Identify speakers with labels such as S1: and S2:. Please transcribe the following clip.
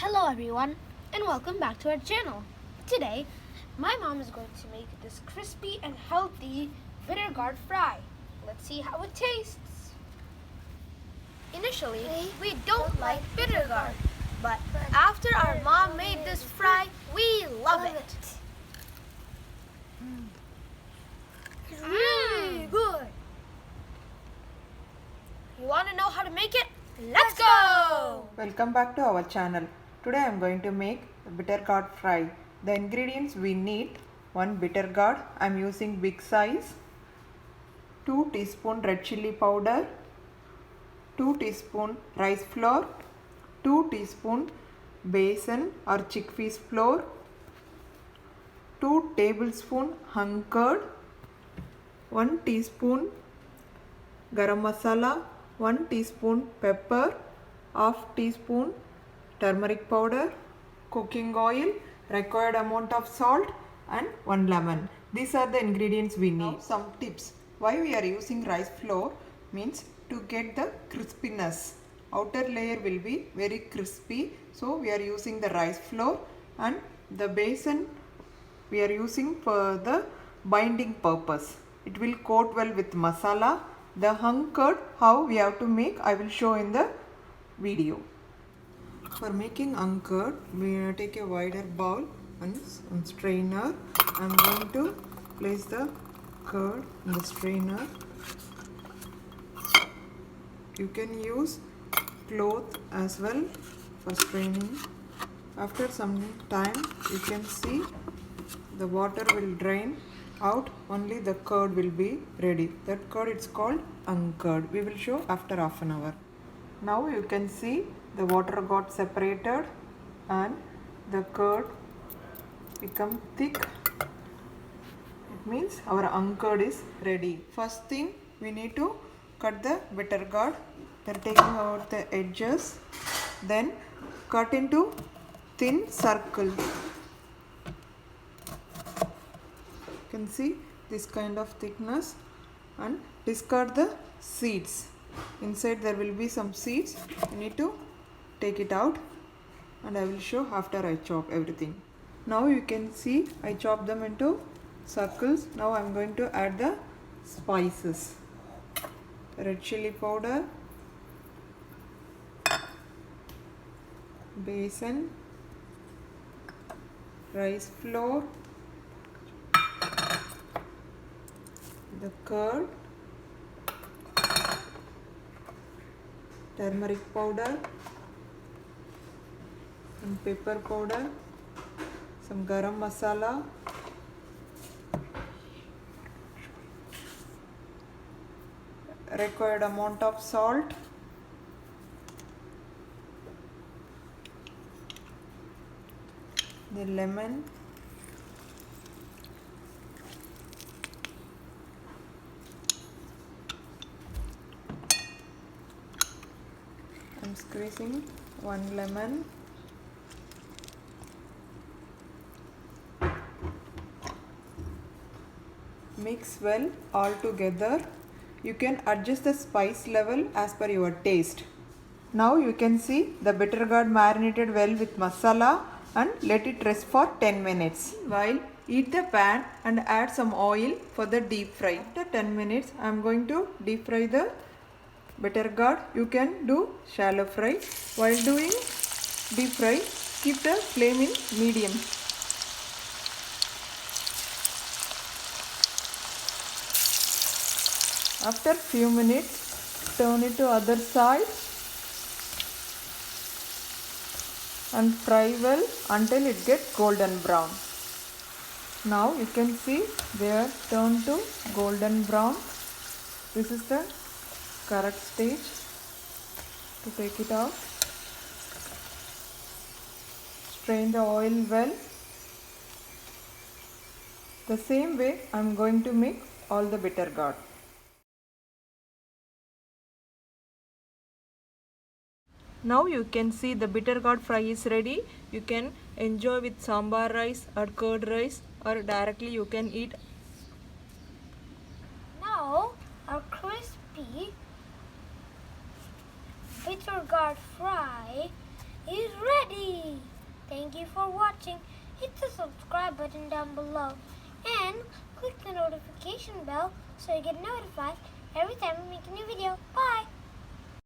S1: Hello everyone and welcome back to our channel. Today, my mom is going to make this crispy and healthy Bittergourd Fry. Let's see how it tastes. Initially, we don't like Bittergourd, but after our mom made this fry, we love it. It's really good. You want to know how to make it? Let's go!
S2: Welcome back to our channel. Today I am going to make Bittergourd Fry. The ingredients we need: 1 Bittergourd, I am using big size, 2 teaspoon red chilli powder, 2 teaspoon rice flour, 2 teaspoon besan or chickpeas flour, 2 tablespoon hung curd, 1 teaspoon garam masala, 1 teaspoon pepper, half teaspoon turmeric powder, cooking oil, required amount of salt and 1 lemon. These are the ingredients we need. Now some tips. Why we are using rice flour means to get the crispiness. Outer layer will be very crispy, so we are using the rice flour, and the besan we are using for the binding purpose. It will coat well with masala. The hung curd, how we have to make, I will show in the video. For making hung curd, we take a wider bowl and some strainer. I am going to place the curd in the strainer. You can use cloth as well for straining. After some time, you can see the water will drain out, only the curd will be ready. That curd is called hung curd. We will show after half an hour. Now you can see the water got separated and the curd become thick. It means our hung curd is ready. First thing, we need to cut the bittergourd. We are taking out the edges. Then cut into thin circle. You can see this kind of thickness, and discard the seeds. Inside there will be some seeds. You need to take it out, and I will show after I chop everything. Now you can see I chop them into circles. Now I am going to add the spices. Red chilli powder, besan, rice flour, the curd, turmeric powder, some pepper powder, some garam masala, required amount of salt, the lemon, I am squeezing 1 lemon, mix well all together. You can adjust the spice level as per your taste. Now you can see the bittergourd marinated well with masala, and let it rest for 10 minutes. While heat the pan and add some oil for the deep fry. After 10 minutes I am going to deep fry the bittergourd. You can do shallow fry. While doing deep fry, keep the flame in medium. After few minutes, turn it to other side and fry well until it gets golden brown. Now you can see they are turned to golden brown. This is the correct stage to take it out. Strain the oil well. The same way I am going to make all the bittergourd. Now you can see the bittergourd fry is ready. You can enjoy with sambar rice or curd rice, or directly you can eat.
S1: Now our crispy Bittergourd Fry is ready. watching. Hit the subscribe button down below and click the notification bell so you get notified every time we make a new video. Bye!